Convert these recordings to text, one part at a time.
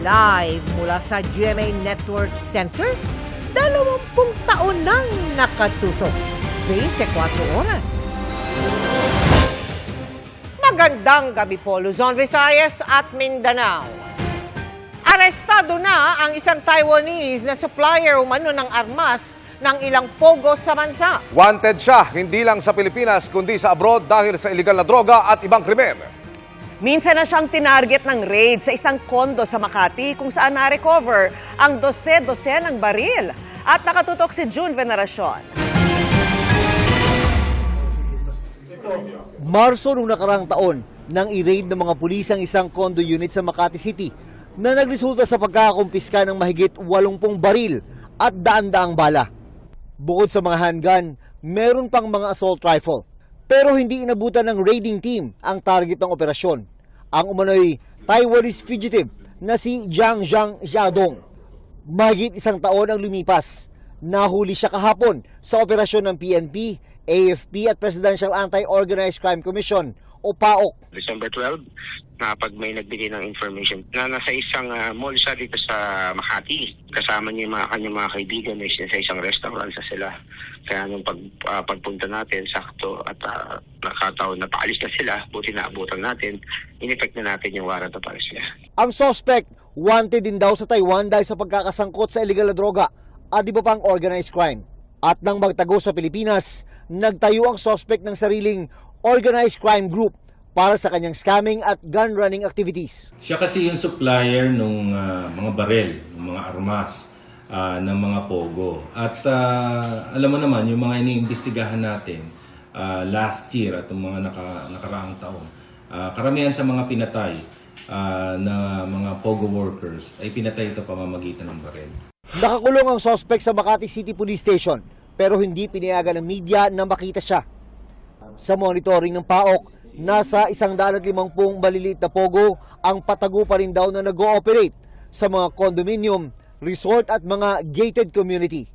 Live mula sa GMA Network Center, 20 taon nang nakatutok. 24 oras. Magandang gabi po, Luzon, Visayas at Mindanao. Arestado na ang isang Taiwanese na supplier umano ng armas ng ilang pogo sa bansa. Wanted siya, hindi lang sa Pilipinas, kundi sa abroad dahil sa illegal na droga at ibang krimen. Minsan na siyang tinarget ng raid sa isang kondo sa Makati kung saan na-recover ang 12 ng baril. At nakatutok si June Veneracion. Marso noong nakarang taon, nang i-raid ng mga pulis ang isang condo unit sa Makati City na nagresulta sa pagkakakumpiska ng mahigit 80 baril at daan-daang bala. Bukod sa mga handgun, meron pang mga assault rifle. Pero hindi inabutan ng raiding team ang target ng operasyon. Ang umano'y Taiwanese fugitive na si Jiang Xiaodong. Mahigit 1 taon ang lumipas. Nahuli siya kahapon sa operasyon ng PNP, AFP at Presidential Anti-Organized Crime Commission o PAOK. December 12, na pag may nagbigay ng information na nasa isang mall siya dito sa Makati. Kasama niya yung kanyang mga kaibigan na sa isang restaurant sa sila. Kaya nung pagpunta natin, sakto at nakataon na paalis na sila, buti na abutan natin, in-effect na natin yung warrant na paalis niya. Ang suspect, wanted din daw sa Taiwan dahil sa pagkakasangkot sa illegal na droga at iba pang organized crime. At nang magtago sa Pilipinas, nagtayo ang suspect ng sariling organized crime group para sa kanyang scamming at gun running activities. Siya kasi yung supplier ng mga barel, ng mga armas, ng mga pogo. At alam mo naman, yung mga iniimbestigahan natin last year at yung mga nakaraang taon, karamihan sa mga pinatay na mga pogo workers ay pinatay ito pamamagitan ng barel. Nakakulong ang suspect sa Makati City Police Station pero hindi pinayagan ng media na makita siya. Sa monitoring ng PAOK, nasa 150 maliliit na pogo ang patago pa rin daw na nag-ooperate sa mga condominium, resort at mga gated community.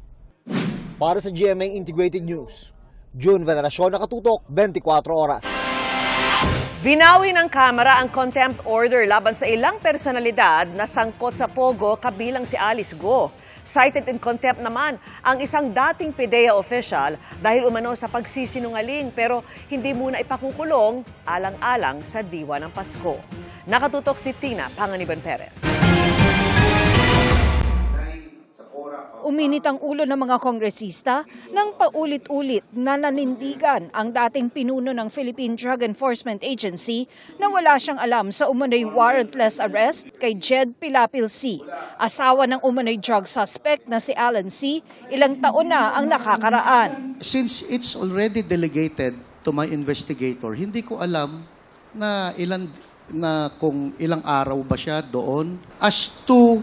Para sa GMA Integrated News, June Veneracion, nakatutok 24 oras. Binawi ng Kamara ang contempt order laban sa ilang personalidad na sangkot sa pogo kabilang si Alice Go. Cited in contempt naman ang isang dating PDEA official dahil umano sa pagsisinungaling pero hindi muna ipakukulong alang-alang sa diwa ng Pasko. Nakatutok si Tina Panganiban Perez. Uminit ang ulo ng mga kongresista nang paulit-ulit na nanindigan ang dating pinuno ng Philippine Drug Enforcement Agency na wala siyang alam sa umano'y warrantless arrest kay Jed Pilapil C., asawa ng umano'y drug suspect na si Alan C., ilang taon na ang nakakaraan. Since it's already delegated to my investigator, hindi ko alam na kung ilang araw ba siya doon. As to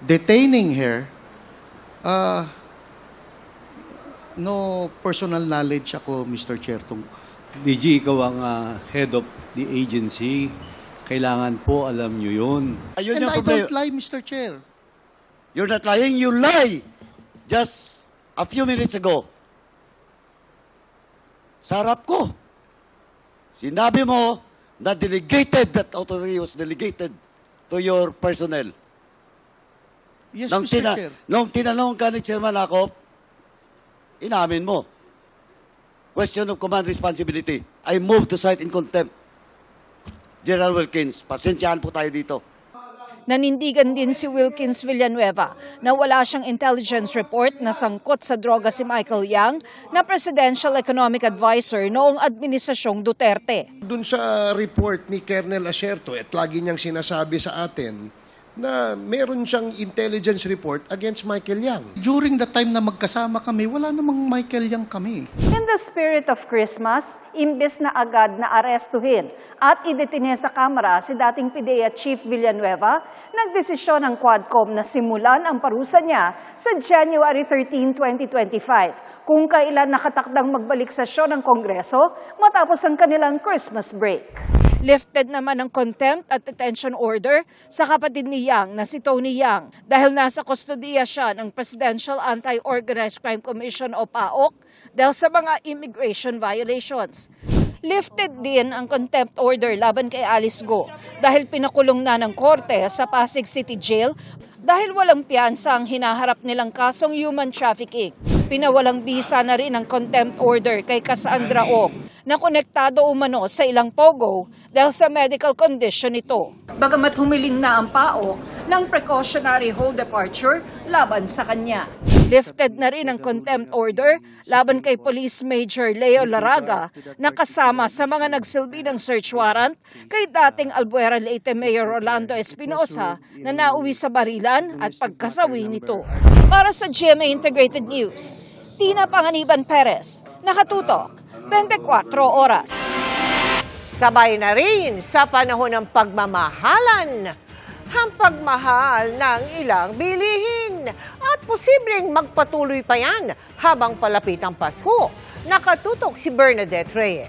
detaining her, no personal knowledge ako, Mr. Chair. DG, ikaw ang head of the agency. Kailangan po alam nyo yun. And I don't lie, Mr. Chair. You're not lying, you lie! Just a few minutes ago, sa harap ko, sinabi mo na that authority was delegated to your personnel. Yes, Mr. Chair. Nung tinanong ka ni Chairman Akop, inamin mo. Question of command responsibility. I move to cite in contempt. General Wilkins, pasensyahan po tayo dito. Nanindigan din si Wilkins Villanueva na wala siyang intelligence report na sangkot sa droga si Michael Yang na Presidential Economic Advisor noong Administrasyong Duterte. Dun sa report ni Colonel Acerto at lagi niyang sinasabi sa atin na meron siyang intelligence report against Michael Yang. During the time na magkasama kami, wala namang Michael Yang kami. In the spirit of Christmas, imbes na agad na arestuhin at idetine sa Kamara si dating PDEA Chief Villanueva, nagdesisyon ang Quadcom na simulan ang parusa niya sa January 13, 2025, kung kailan nakatakdang magbalik sesyon ng Kongreso matapos ang kanilang Christmas break. Lifted naman ang contempt at detention order sa kapatid ni Yang na si Tony Yang dahil nasa kustodiya siya ng Presidential Anti-Organized Crime Commission o PAOK dahil sa mga immigration violations. Lifted din ang contempt order laban kay Alice Go dahil pinakulong na ng korte sa Pasig City Jail dahil walang piyansa ang hinaharap nilang kasong human trafficking. Pinawalang bisa na rin ang contempt order kay Cassandra O na konektado umano sa ilang pogo dahil sa medical condition nito. Bagamat humiling na ang PAOK ng precautionary hold departure laban sa kanya. Lifted na rin ang contempt order laban kay Police Major Leo Laraga na kasama sa mga nagsilbi ng search warrant kay dating Albuera Leyte Mayor Rolando Espinosa na nauwi sa barilan at pagkasawi nito. Para sa GMA Integrated News, Tina Panganiban Perez, nakatutok, 24 oras. Sabay na rin sa panahon ng pagmamahalan ang pagmahal ng ilang bilihin at posibleng magpatuloy pa yan habang palapit ang Pasko. Nakatutok si Bernadette Reyes.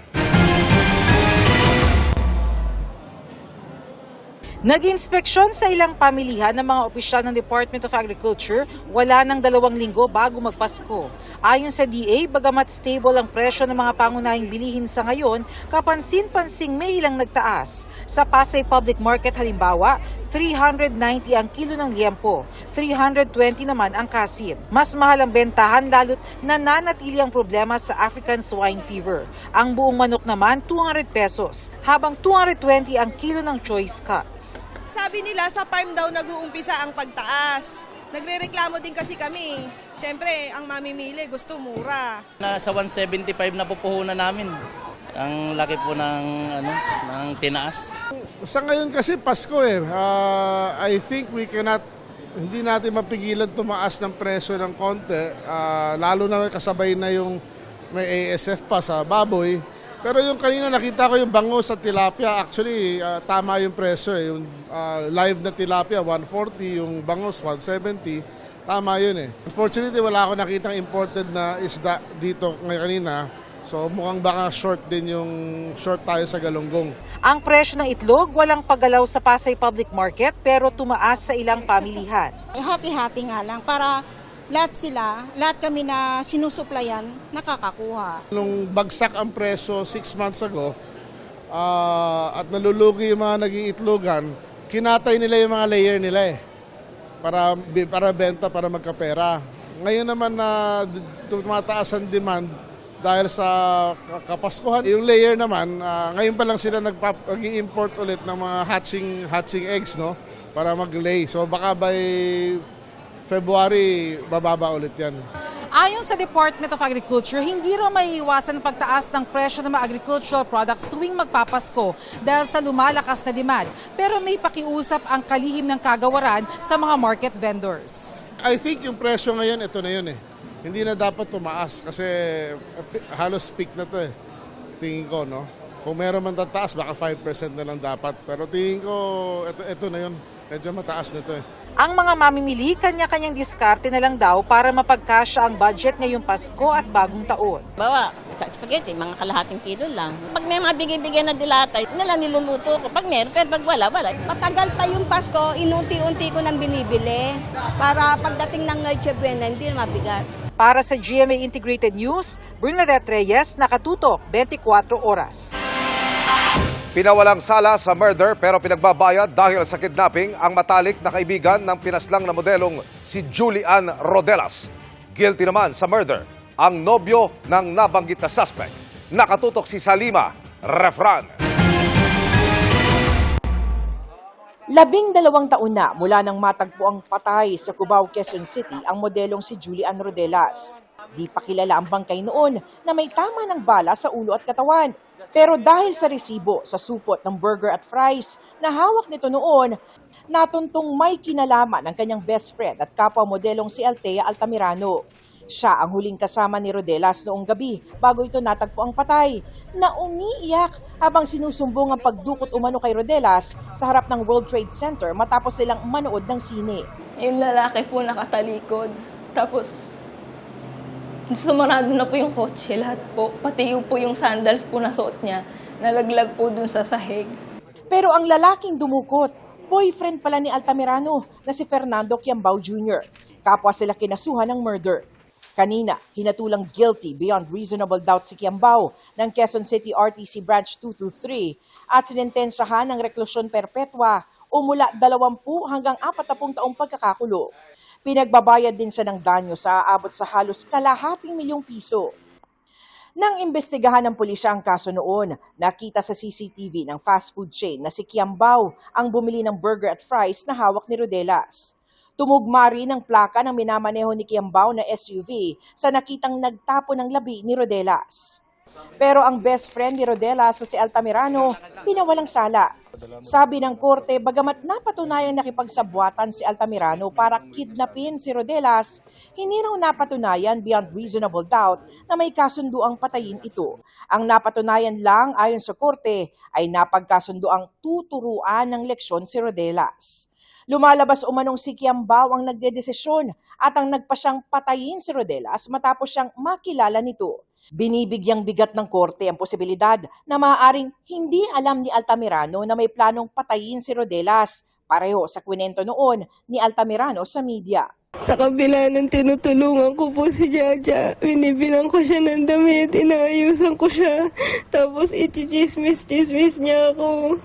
Nag-inspeksyon sa ilang pamilihan ng mga opisyal ng Department of Agriculture wala ng 2 linggo bago magpasko. Ayon sa DA, bagamat stable ang presyo ng mga pangunahing bilihin sa ngayon, kapansin-pansing may ilang nagtaas. Sa Pasay Public Market halimbawa, 390 ang kilo ng liempo, 320 naman ang kasim. Mas mahal ang bentahan lalo't nananatili ang problema sa African swine fever. Ang buong manok naman 200 pesos, habang 220 ang kilo ng choice cuts. Sabi nila sa farm daw nag-uumpisa ang pagtaas. Nagrereklamo din kasi kami. Siyempre, ang mamimili gusto mura. Nasa 175 na pupuhunan namin. Ang laki po ng tinaas. Sa ngayon kasi Pasko I think hindi natin mapigilan tumaas ng presyo ng konti. Lalo na kasabay na yung may ASF pa sa baboy. Pero yung kanina nakita ko yung bangus at tilapia, actually tama yung presyo Yung live na tilapia 140, yung bangus 170, tama yun Unfortunately wala ako nakitang imported na isda dito ngayon kanina. So mukhang baka short tayo sa galunggong. Ang presyo ng itlog walang paggalaw sa Pasay Public Market pero tumaas sa ilang pamilihan. Hati-hati nga lang para lahat kami na sinusuplayan, nakakakuha. Nung bagsak ang presyo 6 months ago at nalulugi yung mga nag-iitlogan, kinatay nila yung mga layer nila para benta, para magkapera. Ngayon naman na tumataas ang demand dahil sa Kapaskuhan. Yung layer naman, ngayon pa lang sila nag-import ulit ng mga hatching eggs para mag-lay. So baka by February, bababa ulit yan. Ayon sa Department of Agriculture, hindi raw maiiwasan ang pagtaas ng presyo ng mga agricultural products tuwing magpapasko dahil sa lumalakas na demand. Pero may pakiusap ang kalihim ng kagawaran sa mga market vendors. I think yung presyo ngayon, ito na yun Hindi na dapat tumaas kasi halos peak na to Tingin ko, Kung meron man tataas, baka 5% na lang dapat. Pero tingin ko, ito na yun. Medyo mataas na to Ang mga mamimili, kanya-kanyang diskarte na lang daw para mapagkasya ang budget ngayong Pasko at bagong taon. Bawa, sa spaghetti, mga kalahating kilo lang. Pag may mga bigay-bigay na dilata, nila niluluto ko. Pag meron, pero pag wala. Matagal pa yung Pasko, inunti-unti ko nang binibili para pagdating ng Noche Buena, hindi na mabigat. Para sa GMA Integrated News, Bernadette Reyes, nakatutok, 24 oras. Pinawalang sala sa murder pero pinagbabayad dahil sa kidnapping ang matalik na kaibigan ng pinaslang na modelong si Julian Rodelas. Guilty naman sa murder ang nobyo ng nabanggit na suspect. Nakatutok si Salima Refran. 12 taon na mula nang matagpo ang patay sa Cubao, Quezon City ang modelong si Julian Rodelas. Di pa kilala ang bangkay noon na may tama ng bala sa ulo at katawan. Pero dahil sa resibo sa supot ng burger at fries na hawak nito noon, natuntong may kinalaman ng kanyang best friend at kapwa modelong si Althea Altamirano. Siya ang huling kasama ni Rodelas noong gabi bago ito natagpo ang patay, na umiiyak habang sinusumbong ang pagdukot umano kay Rodelas sa harap ng World Trade Center matapos silang manood ng sine. Yung lalaki po nakatalikod, tapos sumarado na po yung kotse, lahat po. Pati yung sandals po na suot niya, nalaglag po dun sa sahig. Pero ang lalaking dumukot, boyfriend pala ni Altamirano na si Fernando Quiambao Jr. Kapwa sila kinasuhan ng murder. Kanina, hinatulang guilty beyond reasonable doubt si Kiambao ng Quezon City RTC Branch 223 at sinintensyahan ng reklusyon perpetwa o mula 20 hanggang 40 taong pagkakakulong. Pinagbabayad din siya ng danyo sa aabot sa halos ₱250,000. Nang imbestigahan ng pulisya ang kaso noon, nakita sa CCTV ng fast food chain na si Kiambao ang bumili ng burger at fries na hawak ni Rodelas. Tumugma rin ang plaka ng minamaneho ni Kiambao na SUV sa nakitang nagtapo ng labi ni Rodelas. Pero ang best friend ni Rodelas sa si Altamirano, pinawalang sala. Sabi ng korte, bagamat napatunayang nakipagsabwatan si Altamirano para kidnapin si Rodelas, hindi raw napatunayan beyond reasonable doubt na may kasunduang patayin ito. Ang napatunayan lang ayon sa korte ay napagkasunduang tuturuan ng leksyon si Rodelas. Lumalabas umanong si Kiambao ang nagdedesisyon at ang nagpasyang patayin si Rodelas matapos siyang makilala nito. Binibigyang bigat ng korte ang posibilidad na maaaring hindi alam ni Altamirano na may planong patayin si Rodelas, pareho sa kwento noon ni Altamirano sa media. Sa kabila ng tinutulungan ko po si Jaja, binibilang ko siya ng damit, inaayusan ko siya, tapos i-chismis niya ako.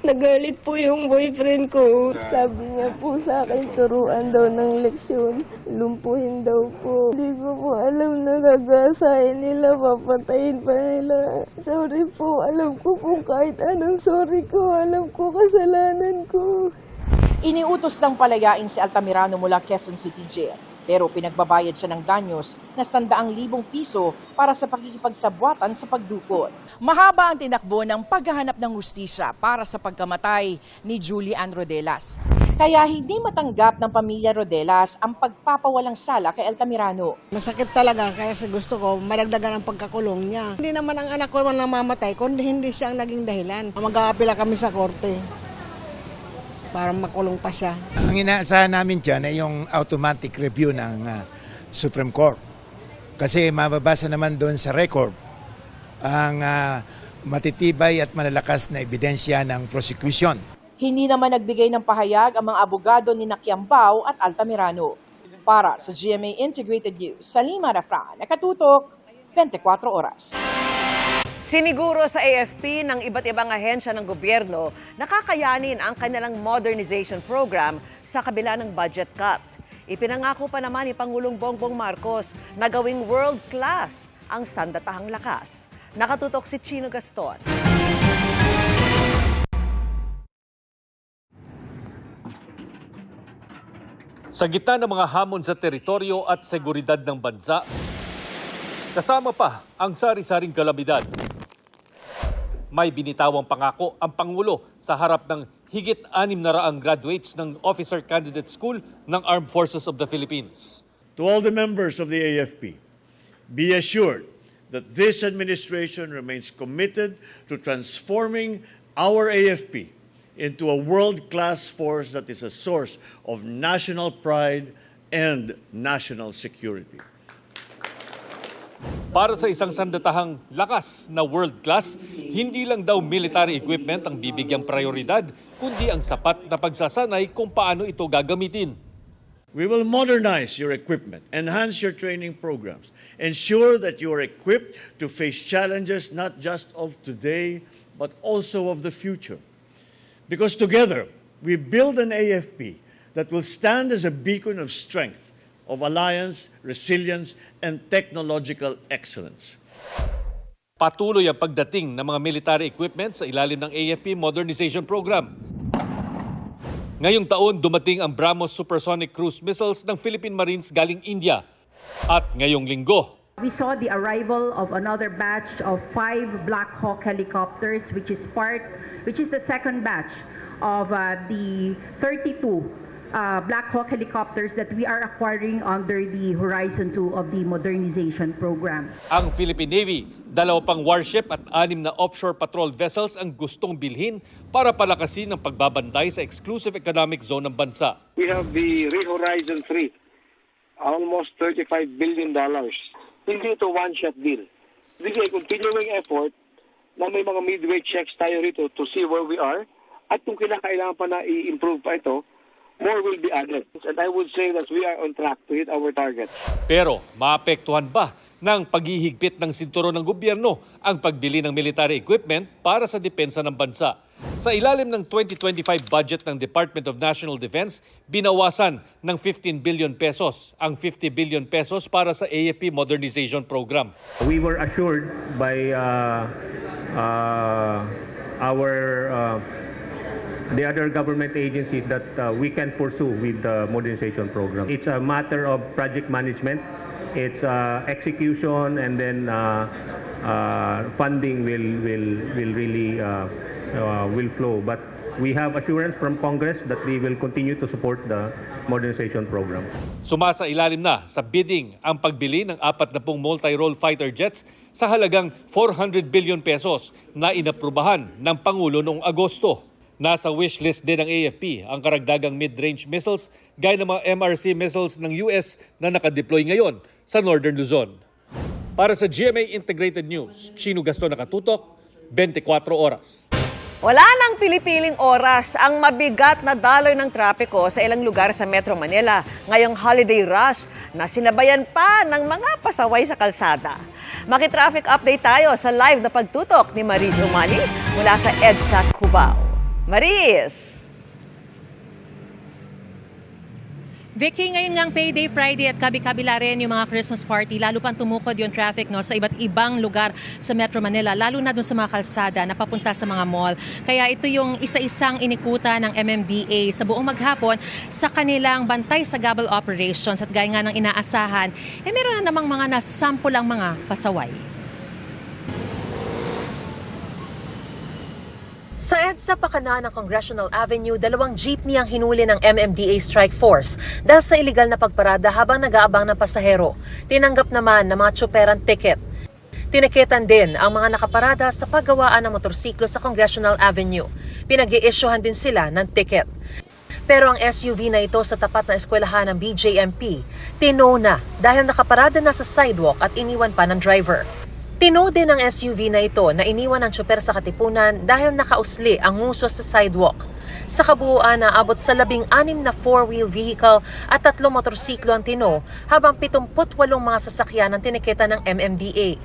Nagalit po yung boyfriend ko. Sabi niya po sa akin, turuan daw ng leksyon, lumpuhin daw po. Hindi ko po alam na gagasahin nila, papatayin pa nila. Sorry po, alam ko po kahit anong sorry ko, alam ko kasalanan ko. Iniutos ng palayain si Altamirano mula Quezon City Jail, pero pinagbabayad siya ng danyos na ₱100,000 para sa pakikipagsabwatan sa pagdukot. Mahaba ang tinakbo ng paghahanap ng hustisya para sa pagkamatay ni Julie Ann Rodelas. Kaya hindi matanggap ng pamilya Rodelas ang pagpapawalang sala kay Altamirano. Masakit talaga kaya gusto ko madagdagan ang pagkakulong niya. Hindi naman ang anak ko ang namamatay, kundi hindi siya ang naging dahilan. Mag-aapila kami sa korte para makulong pa siya. Ang inaasahan namin dyan ay yung automatic review ng Supreme Court. Kasi mababasa naman doon sa record ang matitibay at malalakas na ebidensya ng prosecution. Hindi naman nagbigay ng pahayag ang mga abogado ni Kiambao at Altamirano. Para sa GMA Integrated News, Salima Rafran, nakatutok, 24 oras. Siniguro sa AFP ng iba't ibang ahensya ng gobyerno na kakayanin ang kanilang modernization program sa kabila ng budget cut. Ipinangako pa naman ni Pangulong Bongbong Marcos na gawing world-class ang sandatahang lakas. Nakatutok si Chino Gaston. Sa gitna ng mga hamon sa teritoryo at seguridad ng bansa, kasama pa ang sari-saring kalamidad. May binitawang pangako ang Pangulo sa harap ng higit 600 graduates ng Officer Candidate School ng Armed Forces of the Philippines. To all the members of the AFP, be assured that this administration remains committed to transforming our AFP into a world-class force that is a source of national pride and national security. Para sa isang sandatahang lakas na world-class, hindi lang daw military equipment ang bibigyang prioridad, kundi ang sapat na pagsasanay kung paano ito gagamitin. We will modernize your equipment, enhance your training programs, ensure that you are equipped to face challenges not just of today, but also of the future. Because together, we build an AFP that will stand as a beacon of strength, of alliance, resilience, and technological excellence. Patuloy ang pagdating ng mga military equipment sa ilalim ng AFP Modernization Program. Ngayong taon, dumating ang BrahMos supersonic cruise missiles ng Philippine Marines galing India. At ngayong linggo, we saw the arrival of another batch of 5 Black Hawk helicopters, which is the second batch of the 32 Black Hawk helicopters that we are acquiring under the Horizon 2 of the modernization program. Ang Philippine Navy, 2 pang warship at 6 na offshore patrol vessels ang gustong bilhin para palakasin ang pagbabantay sa exclusive economic zone ng bansa. We have the Horizon 3, almost $35 billion. Hindi ito one-shot deal. This is a continuing effort na may mga midway checks tayo rito to see where we are at kung kailangan pa na i-improve pa ito, more will be added. And I would say that we are on track to hit our targets. Pero maapektuhan ba ng paghihigpit ng sinturon ng gobyerno ang pagbili ng military equipment para sa depensa ng bansa? Sa ilalim ng 2025 budget ng Department of National Defense, binawasan ng 15 billion pesos ang 50 billion pesos para sa AFP Modernization Program. We were assured by the other government agencies that we can pursue with the modernization program. It's a matter of project management. It's execution, and then funding will really will flow. But we have assurance from Congress that we will continue to support the modernization program. Sumasa ilalim na sa bidding ang pagbili ng 40 multi-role fighter jets sa halagang 400 billion pesos na inaprubahan ng Pangulo noong Agosto. Nasa wishlist din ng AFP ang karagdagang mid-range missiles gaya ng mga MRC missiles ng US na nakadeploy ngayon sa Northern Luzon. Para sa GMA Integrated News, Chino Gaston nakatutok, 24 oras. Wala nang pili-piling oras ang mabigat na daloy ng trapiko sa ilang lugar sa Metro Manila ngayong holiday rush na sinabayan pa ng mga pasaway sa kalsada. Maki-traffic update tayo sa live na pagtutok ni Maris Umali mula sa EDSA Cubao. Maris! Vicky, ngayon ngang Payday Friday at kabi-kabila rin yung mga Christmas party. Lalo pang tumukod yung traffic sa iba't ibang lugar sa Metro Manila. Lalo na dun sa mga kalsada na papunta sa mga mall. Kaya ito yung isa-isang inikuta ng MMDA sa buong maghapon sa kanilang bantay sa gabal operations. At gaya nga ng inaasahan, meron na namang mga nasampulang mga pasaway. Sa EDSA Pakanan ng Congressional Avenue, 2 jeepney ang hinuli ng MMDA Strike Force dahil sa iligal na pagparada habang nag-aabang ng pasahero. Tinanggap naman ng mga tsuperan ticket. Tiniketan din ang mga nakaparada sa paggawaan ng motorsiklo sa Congressional Avenue. Pinag-i-issuehan din sila ng ticket. Pero ang SUV na ito sa tapat na eskwelahan ng BJMP, tino na dahil nakaparada na sa sidewalk at iniwan pa ng driver. Tino din ang SUV na ito na iniwan ng tsuper sa Katipunan dahil nakausli ang nguso sa sidewalk. Sa kabuuan, naabot sa 16 na 4-wheel vehicle at 3 motorsiklo ang tino, habang 78 mga sasakyan ang tiniketa ng MMDA.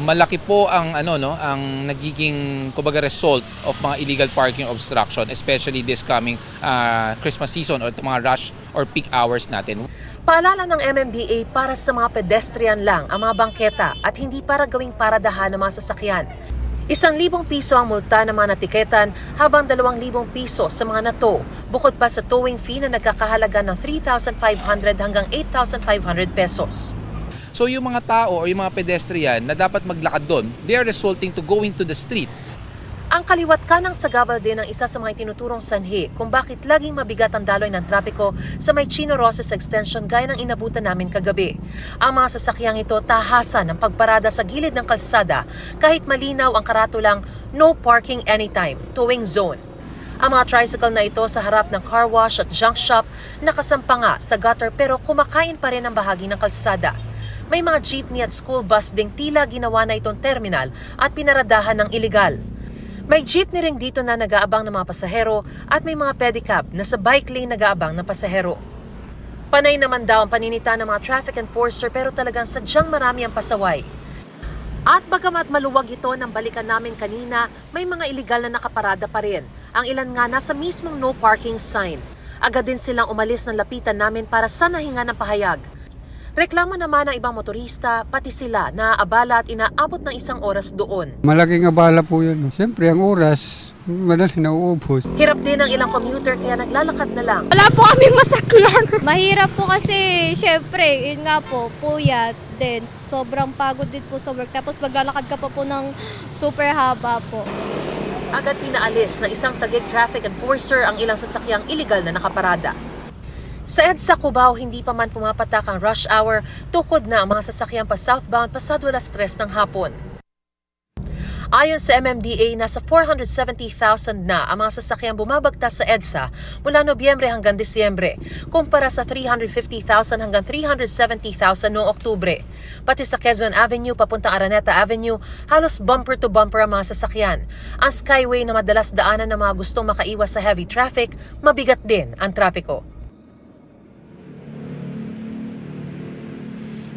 Malaki po ang ang nagiging kumbaga result of mga illegal parking obstruction, especially this coming Christmas season or mga rush or peak hours natin. Paalala ng MMDA para sa mga pedestrian lang ang mga bangketa at hindi para gawing paradahan ng mga sasakyan. 1,000 piso ang multa ng mga natiketan habang 2,000 piso sa mga nato, bukod pa sa towing fee na nagkakahalaga ng 3,500 hanggang 8,500 pesos. So yung mga tao o yung mga pedestrian na dapat maglakad doon, they are resulting to going to the street. Ang kaliwat kanang sagabal din ang isa sa mga tinuturong sanhi kung bakit laging mabigat ang daloy ng trapiko sa may Chino Roces Extension gaya ng inabutan namin kagabi. Ang mga sasakyang ito tahasan ng pagparada sa gilid ng kalsada kahit malinaw ang karatulang no parking anytime, towing zone. Ang mga tricycle na ito sa harap ng car wash at junk shop nakasampa nga sa gutter pero kumakain pa rin ang bahagi ng kalsada. May mga jeepney at school bus ding tila ginawa na itong terminal at pinaradahan ng iligal. May jeepney ring dito na nag-aabang ng mga pasahero at may mga pedicab na sa bike lane nag-aabang ng pasahero. Panay naman daw ang paninita ng mga traffic enforcer pero talagang sadyang marami ang pasaway. At bagamat maluwag ito ng balikan namin kanina, may mga iligal na nakaparada pa rin. Ang ilan nga nasa mismong no parking sign. Agad din silang umalis ng lapitan namin para sa nahinga ng pahayag. Reklamo naman ng ibang motorista, pati sila naaabala at inaabot ng 1 oras doon. Malaking abala po yun. Siyempre, ang oras, madali nauubos. Hirap din ang ilang commuter kaya naglalakad na lang. Wala po kaming masakyan. Mahirap po kasi, siyempre, yun nga po, puyat din. Sobrang pagod din po sa work. Tapos maglalakad ka pa po ng super haba po. Agad pinaalis ng isang Taguig traffic enforcer ang ilang sasakyang iligal na nakaparada. Sa EDSA Cubao, hindi pa man pumapatak ang rush hour, tukod na ang mga sasakyan pa southbound pasado 3:00 ng hapon. Ayon sa MMDA, nasa 470,000 na ang mga sasakyang bumabagtas sa EDSA mula Nobyembre hanggang Disyembre, kumpara sa 350,000 hanggang 370,000 noong Oktubre. Pati sa Quezon Avenue papuntang Araneta Avenue, halos bumper to bumper ang mga sasakyan. Ang Skyway na madalas daanan ng mga gustong makaiwas sa heavy traffic, mabigat din ang trapiko.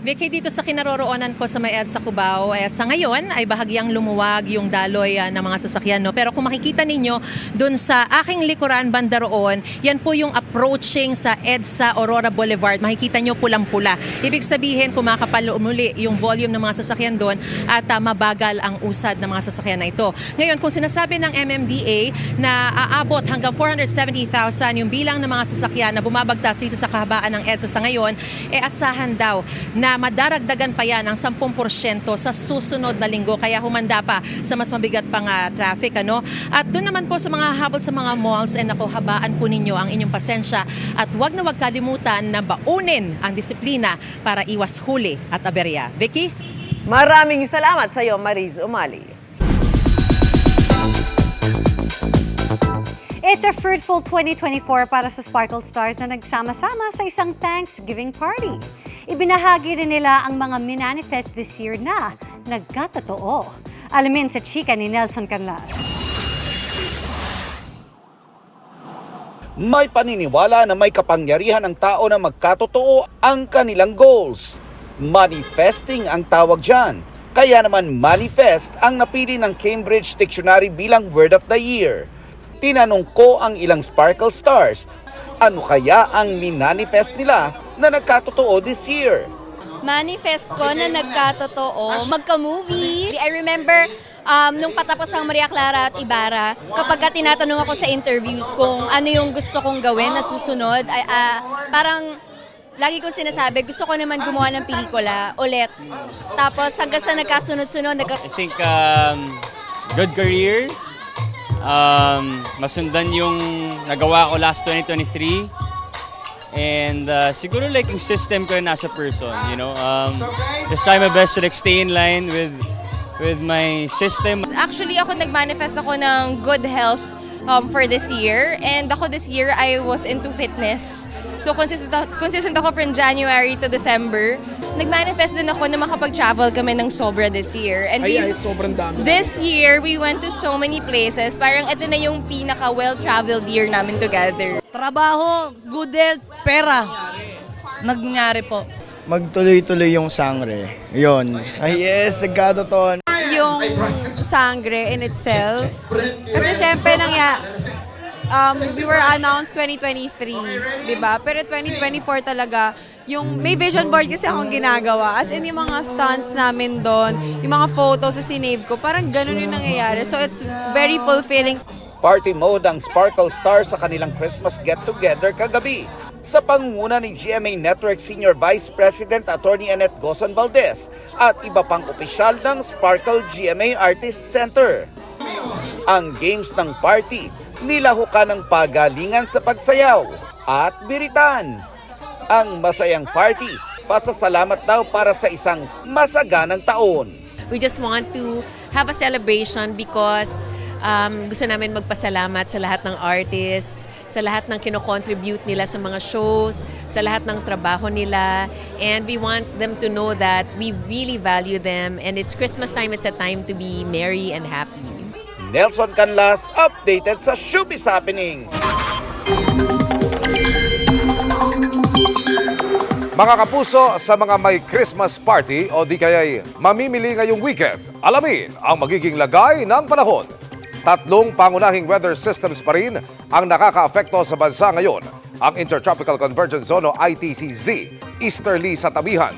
Vicky, dito sa kinaroroonan ko sa may EDSA Cubao, sa ngayon ay bahagyang lumuwag yung daloy ng mga sasakyan. No? Pero kung makikita ninyo, dun sa aking likuran, banda roon, yan po yung approaching sa EDSA Aurora Boulevard. Makikita nyo pulang-pula. Ibig sabihin, kumakapal umuli yung volume ng mga sasakyan doon at mabagal ang usad ng mga sasakyan na ito. Ngayon, kung sinasabi ng MMDA na aabot hanggang 470,000 yung bilang ng mga sasakyan na bumabagtas dito sa kahabaan ng EDSA sa ngayon, asahan daw na madaragdagan pa yan ng 10% sa susunod na linggo. Kaya humanda pa sa mas mabigat pang traffic. Ano? At doon naman po sa mga habol sa mga malls, habaan po ninyo ang inyong pasensya at huwag na huwag kalimutan na baunin ang disiplina para iwas huli at aberya. Vicky? Maraming salamat sa iyo, Mariz Umali. It's a fruitful 2024 para sa Sparkle Stars na nagsama-sama sa isang Thanksgiving party. Ibinahagi rin nila ang mga minanifest this year na nagkatotoo. Alamin sa chika ni Nelson Canlas. May paniniwala na may kapangyarihan ang tao na magkatotoo ang kanilang goals. Manifesting ang tawag dyan. Kaya naman manifest ang napili ng Cambridge Dictionary bilang Word of the Year. Tinanong ko ang ilang Sparkle Stars, ano kaya ang minanifest nila na nagkatotoo this year? Manifest ko na nagkatotoo, magka-movie. I remember nung patapos ang Maria Clara at Ibarra, kapag tinatanong ako sa interviews kung ano yung gusto kong gawin na susunod, parang lagi kong sinasabi, gusto ko naman gumawa ng pelikula ulit. Tapos hanggang sa nagkasunod-sunod. I think good career. Masundan yung nagawa ko last 2023. And siguro like yung system ko yun as a person, you know. Just try my best to like stay in line with my system. Actually, ako nag-manifest ako ng good health for this year. And ako this year, I was into fitness. So consistent ako from January to December. Nag-manifest din ako na makapag-travel kami ng sobra this year. And sobrang dami. This year, we went to so many places. Parang ito na yung pinaka-well-traveled year namin together. Trabaho, good health, pera. Nagyari po. Magtuloy-tuloy yung sangre. Yun. Ay yes, nagkatotoo. Yung sangre in itself. Kasi syempre we were announced 2023, di ba? Pero 2024 talaga, yung may vision board kasi akong ginagawa. As in, yung mga stunts namin doon, yung mga photos sa sinave ko, parang ganun yung nangyayari. So it's very fulfilling. Party mode ang Sparkle Stars sa kanilang Christmas get-together kagabi. Sa pangunguna ni GMA Network Senior Vice President Attorney Annette Gozon Valdez at iba pang opisyal ng Sparkle GMA Artist Center. Ang games ng party, nilahukan ng pagalingan sa pagsayaw at biritan. Ang masayang party, pasasalamat daw para sa isang masaganang taon. We just want to have a celebration because gusto namin magpasalamat sa lahat ng artists, sa lahat ng kino-contribute nila sa mga shows, sa lahat ng trabaho nila. And we want them to know that we really value them. And it's Christmas time, it's a time to be merry and happy. Nelson Canlas, updated sa Showbiz Happenings. Mga kapuso, sa mga may Christmas party o di kaya'y mamimili ngayong weekend, alamin ang magiging lagay ng panahon. 3 pangunahing weather systems pa rin ang nakakaapekto sa bansa ngayon. Ang Intertropical Convergence Zone o ITCZ, easterly sa Tabihan.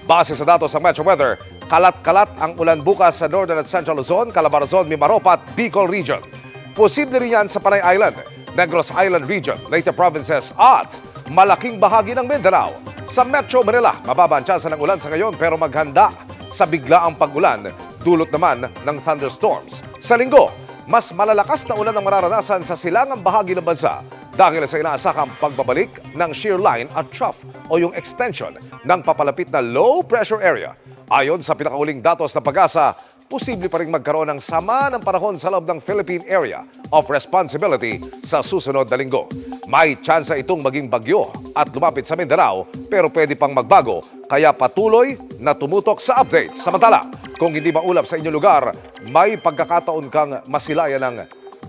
Base sa datos ng Metro Weather, kalat-kalat ang ulan bukas sa Northern at Central Luzon, Calabarzon, Mimaropa at Bicol Region. Posible rin yan sa Panay Island, Negros Island Region, Leyte Provinces at malaking bahagi ng Mindanao. Sa Metro Manila, mababa ang tsansa ng ulan sa ngayon pero maghanda sa biglaang pag-ulan, dulot naman ng thunderstorms. Sa linggo, mas malalakas na ulan ang mararanasan sa silangang bahagi ng bansa dahil sa inaasahang pagbabalik ng shear line at trough o yung extension ng papalapit na low pressure area. Ayon sa pinakauling datos ng Pag-asa, posible pa rin magkaroon ng sama ng panahon sa loob ng Philippine Area of Responsibility sa susunod na linggo. May tsansa itong maging bagyo at lumapit sa Mindanao pero pwede pang magbago kaya patuloy na tumutok sa updates. Samantala, kung hindi maulap sa inyong lugar, may pagkakataon kang masilayan ng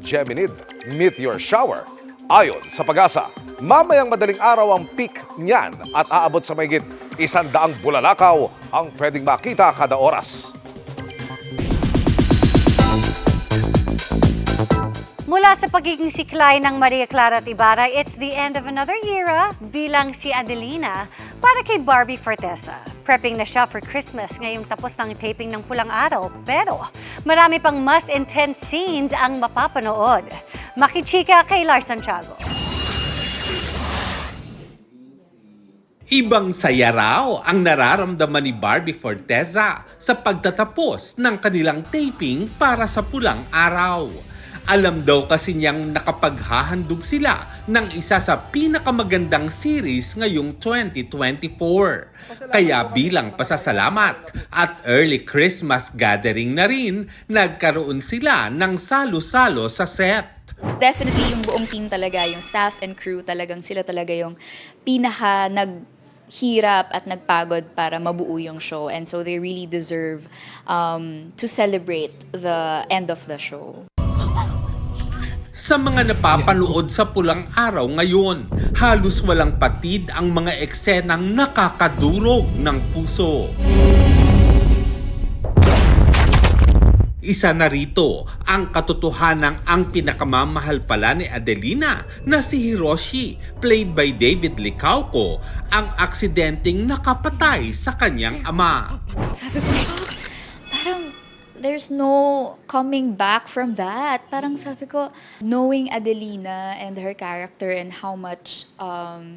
Geminid Meteor Shower Ayon sa Pag-asa, mamayang madaling araw ang peak niyan at aabot sa mahigit 100 bulalakaw ang pwedeng makita kada oras. Mula sa pagiging siklay ng Maria Clara at Ibarra, it's the end of another era bilang si Adelina para kay Barbie Fortesa. Prepping na siya for Christmas ngayong tapos ng taping ng Pulang Araw. Pero marami pang mas intense scenes ang mapapanood. Makichika kay Lars Santiago. Ibang saya raw ang nararamdaman ni Barbie Fortesa sa pagtatapos ng kanilang taping para sa Pulang Araw. Alam daw kasi niyang nakapaghahandog sila ng isa sa pinakamagandang series ngayong 2024. Kaya bilang pasasalamat at early Christmas gathering na rin, nagkaroon sila ng salo-salo sa set. Definitely yung buong team talaga, yung staff and crew talagang sila talaga yung pinaka naghirap at nagpagod para mabuo yung show. And so they really deserve to celebrate the end of the show. Sa mga napapanood sa Pulang Araw ngayon, halos walang patid ang mga eksenang nakakadurog ng puso. Isa na rito ang katotohanang ang pinakamamahal pala ni Adelina na si Hiroshi, played by David Licauco, ang aksidenteng nakapatay sa kanyang ama. Sabi ko, shocks, parang there's no coming back from that. Parang sabi ko, knowing Adelina and her character and how much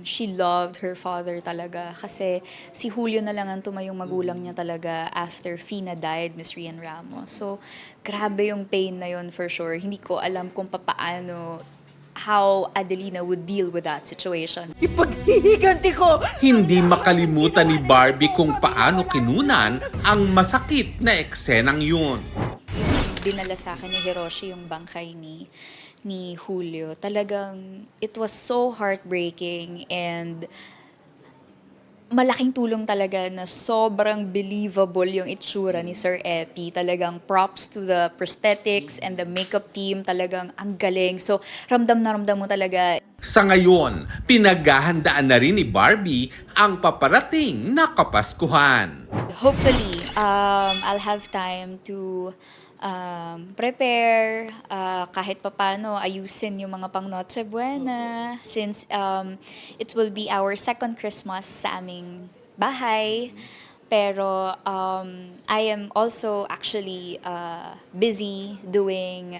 she loved her father talaga. Kasi si Julio na lang ang tumayong magulang niya talaga after Fina died, Miss Rian Ramos. So, grabe yung pain na yun for sure. Hindi ko alam kung papaano how Adelina would deal with that situation. Ipaghihiganti ko! Hindi makalimutan ni Barbie kung paano kinunan ang masakit na eksenang yun. Yung dinala sa akin ni Hiroshi yung bangkay ni Julio, talagang it was so heartbreaking and malaking tulong talaga na sobrang believable yung itsura ni Sir Epi. Talagang props to the prosthetics and the makeup team. Talagang ang galing. So, ramdam na ramdam mo talaga. Sa ngayon, pinaghahandaan na rin ni Barbie ang paparating na Kapaskuhan. Hopefully, I'll have time to prepare, kahit papano ayusin yung mga pang Noche Buena since it will be our second Christmas sa aming bahay. Pero I am also actually busy doing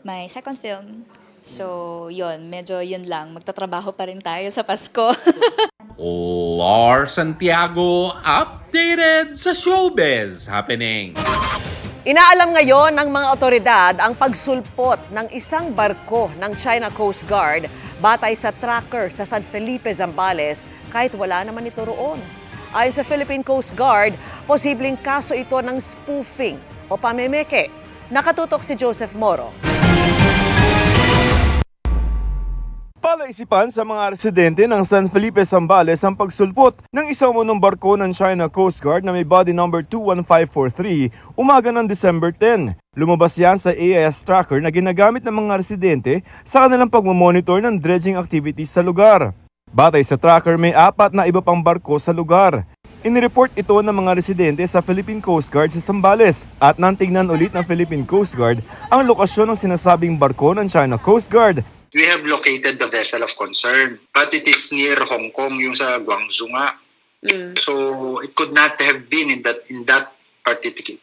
my second film. So yun, medyo yun lang. Magtatrabaho pa rin tayo sa Pasko. Lars Santiago, updated sa showbiz happening. Inaalam ngayon ng mga otoridad ang pagsulpot ng isang barko ng China Coast Guard batay sa tracker sa San Felipe, Zambales kahit wala naman ito roon. Ayon sa Philippine Coast Guard, posibleng kaso ito ng spoofing o pamemeke. Nakatutok si Joseph Moro. Palaisipan sa mga residente ng San Felipe, Zambales ang pagsulpot ng isang umunong barko ng China Coast Guard na may body number 21543 umaga ng December 10. Lumabas yan sa AIS tracker na ginagamit ng mga residente sa kanilang pagmamonitor ng dredging activities sa lugar. Batay sa tracker, may 4 na iba pang barko sa lugar. Inireport ito ng mga residente sa Philippine Coast Guard sa Zambales at nang tingnan ulit ng Philippine Coast Guard ang lokasyon ng sinasabing barko ng China Coast Guard. We have located the vessel of concern, but it is near Hong Kong, yung sa Guangzhou nga. So it could not have been in that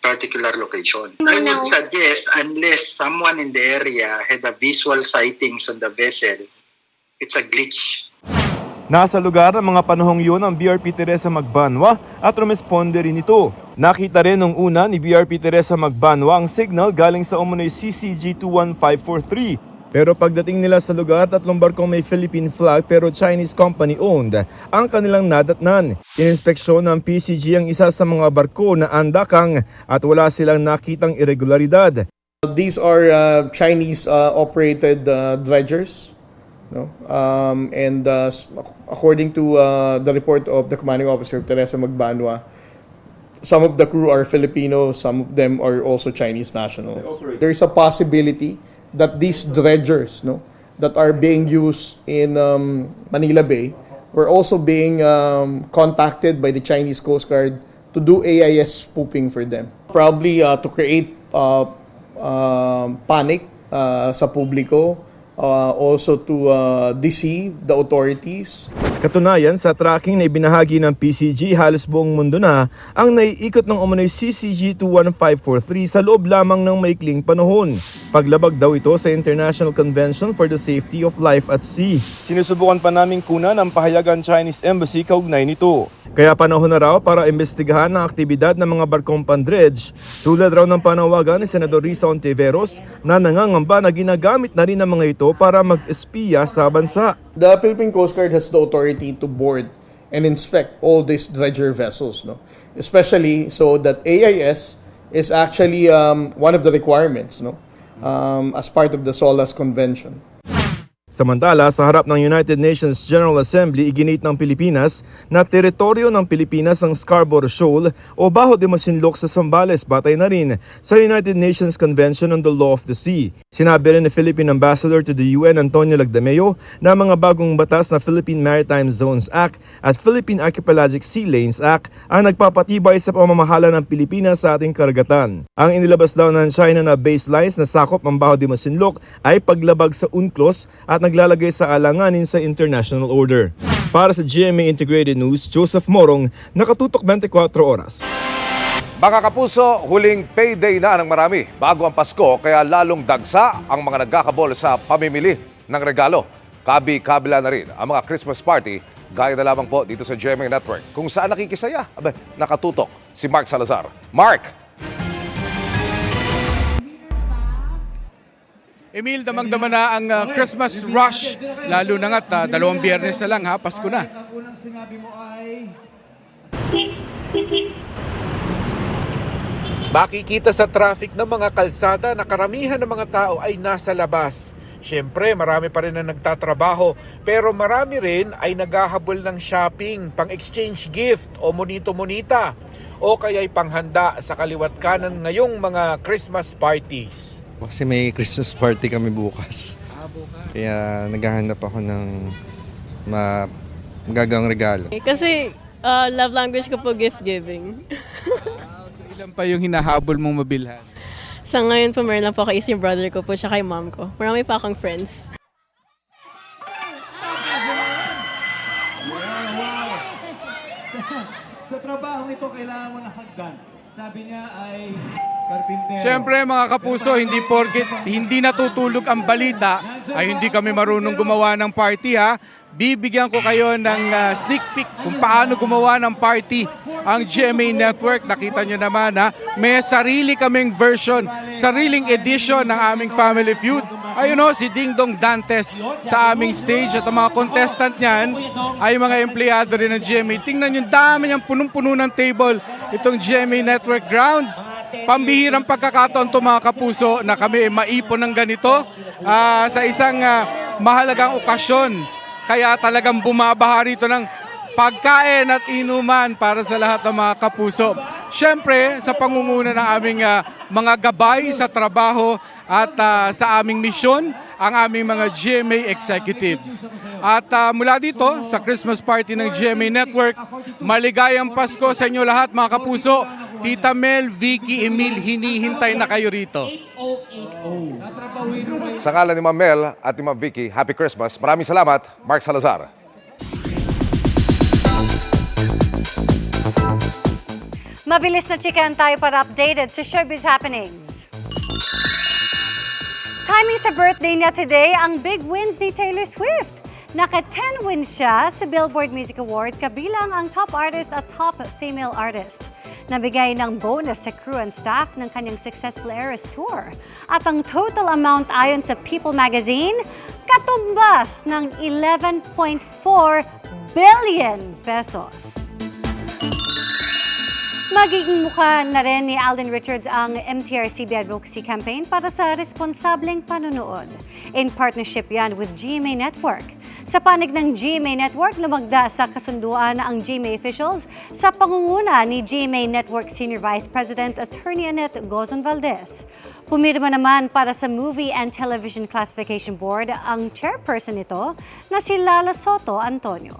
particular location. I would suggest, unless someone in the area had a visual sightings on the vessel, it's a glitch. Nasa lugar ng mga panahong yun ang BRP Teresa Magbanwa at rumesponde rin ito. Nakita rin nung una ni BRP Teresa Magbanwa ang signal galing sa umunoy CCG 21543. Pero pagdating nila sa lugar, 3 barkong may Philippine flag pero Chinese company owned ang kanilang nadatnan. Ininspeksyon ng PCG ang isa sa mga barko na andakang at wala silang nakitang irregularidad. These are Chinese operated dredgers. No? And according to the report of the commanding officer, Teresa Magbanwa, some of the crew are Filipino, some of them are also Chinese nationals. There is a possibility that these dredgers that are being used in Manila Bay were also being contacted by the Chinese Coast Guard to do AIS spoofing for them. Probably to create panic sa publiko, also to deceive the authorities. Katunayan, sa tracking na ibinahagi ng PCG, halos buong mundo na ang naiikot ng umano'y CCG-21543 sa loob lamang ng maikling panahon. Paglabag daw ito sa International Convention for the Safety of Life at Sea. Sinusubukan pa naming kunan ang pahayagan Chinese Embassy kaugnay nito. Kaya panahon na raw para imbestigahan ang aktibidad ng mga barkong pandredge, tulad raw ng panawagan ni Senador Risa Ontiveros na nangangamba na ginagamit na rin ng mga ito para mag-espiya sa bansa. The Philippine Coast Guard has the authority to board and inspect all these dredger vessels, no? Especially so that AIS is actually one of the requirements, no? As part of the SOLAS Convention. Samantala, sa harap ng United Nations General Assembly, iginit ng Pilipinas na teritoryo ng Pilipinas ang Scarborough Shoal o Baho de Masinloc sa Zambales, batay na rin sa United Nations Convention on the Law of the Sea. Sinabi rin ni Philippine Ambassador to the UN Antonio Lagdameo na mga bagong batas na Philippine Maritime Zones Act at Philippine Archipelagic Sea Lanes Act ang nagpapatibay sa pamamahala ng Pilipinas sa ating karagatan. Ang inilabas daw ng China na baselines na sakop ang Baho de Masinloc ay paglabag sa UNCLOS at naglalagay sa alanganin sa international order. Para sa GMA Integrated News, Joseph Morong, nakatutok 24 oras. Mga kapuso, huling payday na ng marami bago ang Pasko, kaya lalong dagsa ang mga nagkakabol sa pamimili ng regalo. Kabi-kabila na rin ang mga Christmas party, gaya na lamang po dito sa GMA Network, kung saan nakikisaya, nakatutok si Mark Salazar. Mark! Emil, damang-dama na ang Christmas rush, lalo na nga't 2 biyernes na lang, Pasko na. Makikita sa traffic ng mga kalsada na karamihan ng mga tao ay nasa labas. Siyempre, marami pa rin na nagtatrabaho, pero marami rin ay naghahabol ng shopping, pang-exchange gift o monito-monita, o kaya'y panghanda sa kaliwat kanan ngayong mga Christmas parties. Kasi may Christmas party kami bukas. Kaya naghahanap ako ng magagawang regalo. Kasi love language ko po gift giving. So ilan pa yung hinahabol mong mabilhan? Sa ngayon po meron lang po kay yung brother ko po siya kay mom ko. Marami pa akong friends. Sa trabaho ito kailangan mo na hagdan. Sabi niya ay karpintero. Siyempre mga kapuso, hindi porket hindi natutulog ang balita ay hindi kami marunong gumawa ng party Bibigyan ko kayo ng sneak peek kung paano gumawa ng party ang GMA Network. Nakita nyo naman may sarili kaming version, sariling edition ng aming Family Feud. Ayun si Ding Dong Dantes sa aming stage at ang mga contestant niyan ay mga empleyado rin ng GMA. Tingnan nyo, dami niyang punong-puno ng table itong GMA Network Grounds. Pambihirang pagkakataon to mga kapuso na kami maipon ng ganito sa isang mahalagang okasyon. Kaya talagang bumabaha rito ng pagkain at inuman para sa lahat ng mga kapuso. Siyempre, sa pangunguna ng aming mga gabay sa trabaho at sa aming misyon, ang aming mga GMA executives. At mula dito sa Christmas party ng GMA Network, maligayang Pasko sa inyo lahat mga kapuso. Tita Mel, Vicky, Emil, hinihintay na kayo rito. Sa ngalan ni Ma'am Mel at ni Ma'am Vicky, Happy Christmas. Maraming salamat, Mark Salazar. Mabilis na chikan tayo para updated sa showbiz happenings. Timing sa birthday niya today, ang big wins ni Taylor Swift. Naka-10 wins siya sa Billboard Music Awards, kabilang ang top artist at top female artist. Nabigay ng bonus sa crew and staff ng kanyang successful Eras Tour. At ang total amount ayon sa People Magazine, katumbas ng 11.4 billion pesos. Magiging mukha na rin ni Alden Richards ang MTRCB Advocacy Campaign para sa responsableng panunood. In partnership yan with GMA Network. Sa panig ng GMA Network, lumagda sa kasunduan ang GMA officials sa pangunguna ni GMA Network Senior Vice President Attorney Annette Gozon Valdez. Pumirma naman para sa Movie and Television Classification Board ang chairperson nito na si Lala Soto Antonio.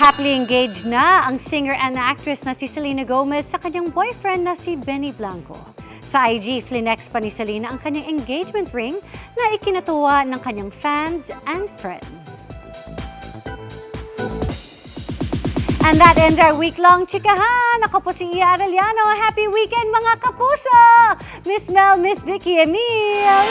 Happily engaged na ang singer and actress na si Selena Gomez sa kanyang boyfriend na si Benny Blanco. Sa IG, flinex pa ni Selena ang kanyang engagement ring na ikinatuwa ng kanyang fans and friends. And that ends our week-long chikahan. Ako po si Iya Arellano. Happy weekend mga kapuso! Miss Mel, Miss Vicky, Emil!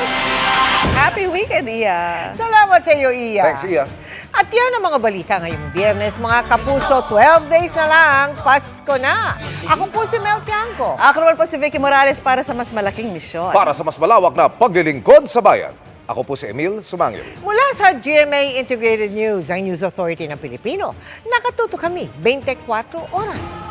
Happy weekend, Iya! Salamat sa iyo, Iya. Thanks, Iya. At yan ang mga balita ngayong Biyernes, mga kapuso. 12 days na lang, Pasko na. Ako po si Mel Tiangco. Ako naman po si Vicky Morales para sa mas malaking misyon. Para sa mas malawak na paglilingkod sa bayan, ako po si Emil Sumangil. Mula sa GMA Integrated News, ang News Authority ng Pilipino, nakatuto kami 24 oras.